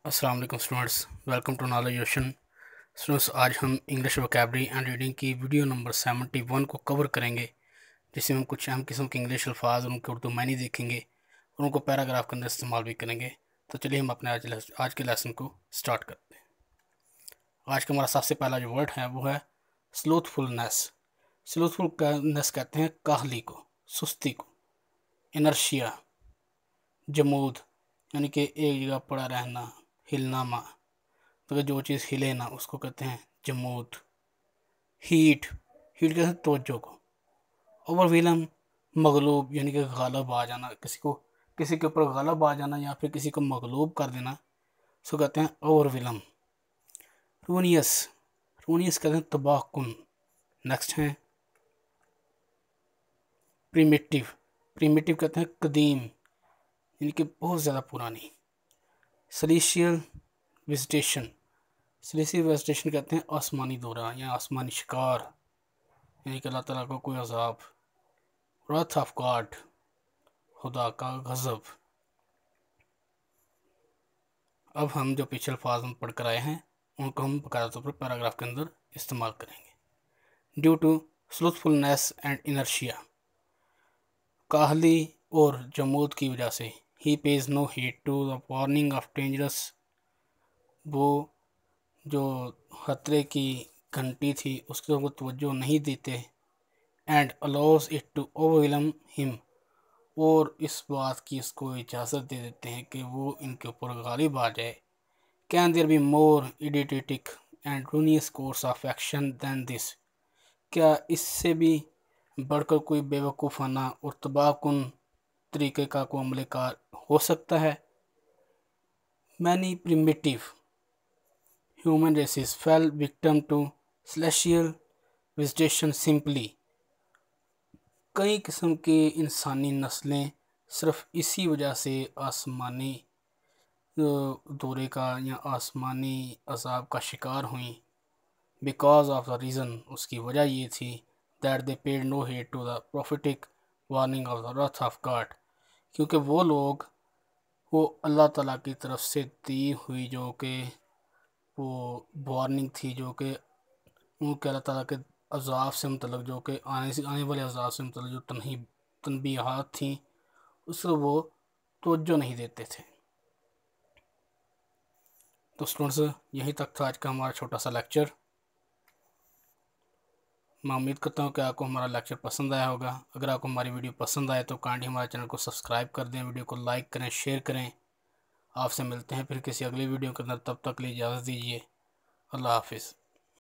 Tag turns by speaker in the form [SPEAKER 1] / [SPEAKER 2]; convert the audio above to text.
[SPEAKER 1] अस्सलाम वालेकुम students, welcome to Knowledge Ocean. Students, आज हम इंग्लिश वोकैबुलरी एंड रीडिंग की वीडियो नंबर 71 को कवर करेंगे, जिसमें हम कुछ अहम किस्म के इंग्लिश अल्फाज और उनके उर्दू मानी देखेंगे और उनको पैराग्राफ के अंदर इस्तेमाल भी करेंगे। तो चलिए हम अपने आज के लेसन को स्टार्ट करते हैं। आज का हमारा सबसे पहला जो वर्ड है वो है स्लूथफुलनेस। स्लूथफुलनेस कहते हैं काहली को, सुस्ती को। इनर्शिया, जमूद यानी कि एक जगह पड़ा रहना, हिलना मा, तो जो चीज़ हिले ना उसको कहते हैं जमूद। हीट, हीट कहते हैं तवज्जो को। ओवरविलम, मगलूब यानी कि गालब आ जाना, किसी के ऊपर गालब आ जाना या फिर किसी को मगलूब कर देना, उसको कहते हैं ओवरविलम। रूनियस, रूनियस कहते हैं तबाहकुन। नेक्स्ट है प्रिमिटिव। प्रिमिटिव कहते हैं कदीम यानी कि बहुत ज़्यादा पुरानी। सेलेस्टियल विजिटेशन, सेलेस्टियल विजिटेशन कहते हैं आसमानी दौरा या आसमानी शिकार यानी कि अल्लाह ताला को कोई अजाब। रथ ऑफ गॉड, खुदा का गज़ब। अब हम जो पिछले अल्फाज हम पढ़ कर आए हैं उनको हम बकायदा तौर पर पैराग्राफ के अंदर इस्तेमाल करेंगे। Due to slothfulness and inertia, काहली और जमूद की वजह से, he pays no heed to the warning of dangerous, वो जो खतरे की घंटी थी उसके वो तवज्जो नहीं देते। And allows it to overwhelm him, और इस बात की इसको इजाज़त दे देते हैं कि वो इनके ऊपर गालिब आ जाए। Can there be more idiotic and ruinous course of action than this, क्या इससे भी बढ़कर कोई बेवकूफ़ाना और तबाहकुन तरीके का कोई अमल कार हो सकता है। Many primitive human races fell victim to celestial visitation simply, कई किस्म की इंसानी नस्लें सिर्फ इसी वजह से आसमानी दौरे का या आसमानी अजाब का शिकार हुई। बिकॉज ऑफ द रीज़न, उसकी वजह ये थी, that they paid no heed to the prophetic warning of the wrath of God, क्योंकि वो अल्लाह ताला की तरफ से दी हुई जो कि वो वार्निंग थी, जो कि उनके अल्लाह ताला के अजाब से मतलब, जो कि आने वाले अजाब से मतलब जो तनबीहात थी, उसको वो तवज्जो नहीं देते थे। तो स्टूडेंट्स, यहीं तक था आज का हमारा छोटा सा लेक्चर। मैं उम्मीद करता हूँ कि आपको हमारा लेक्चर पसंद आया होगा। अगर आपको हमारी वीडियो पसंद आए तो काइंडली हमारे चैनल को सब्सक्राइब कर दें, वीडियो को लाइक करें, शेयर करें। आपसे मिलते हैं फिर किसी अगली वीडियो के अंदर, तब तक के लिए इजाज़त दीजिए। अल्लाह हाफिज़।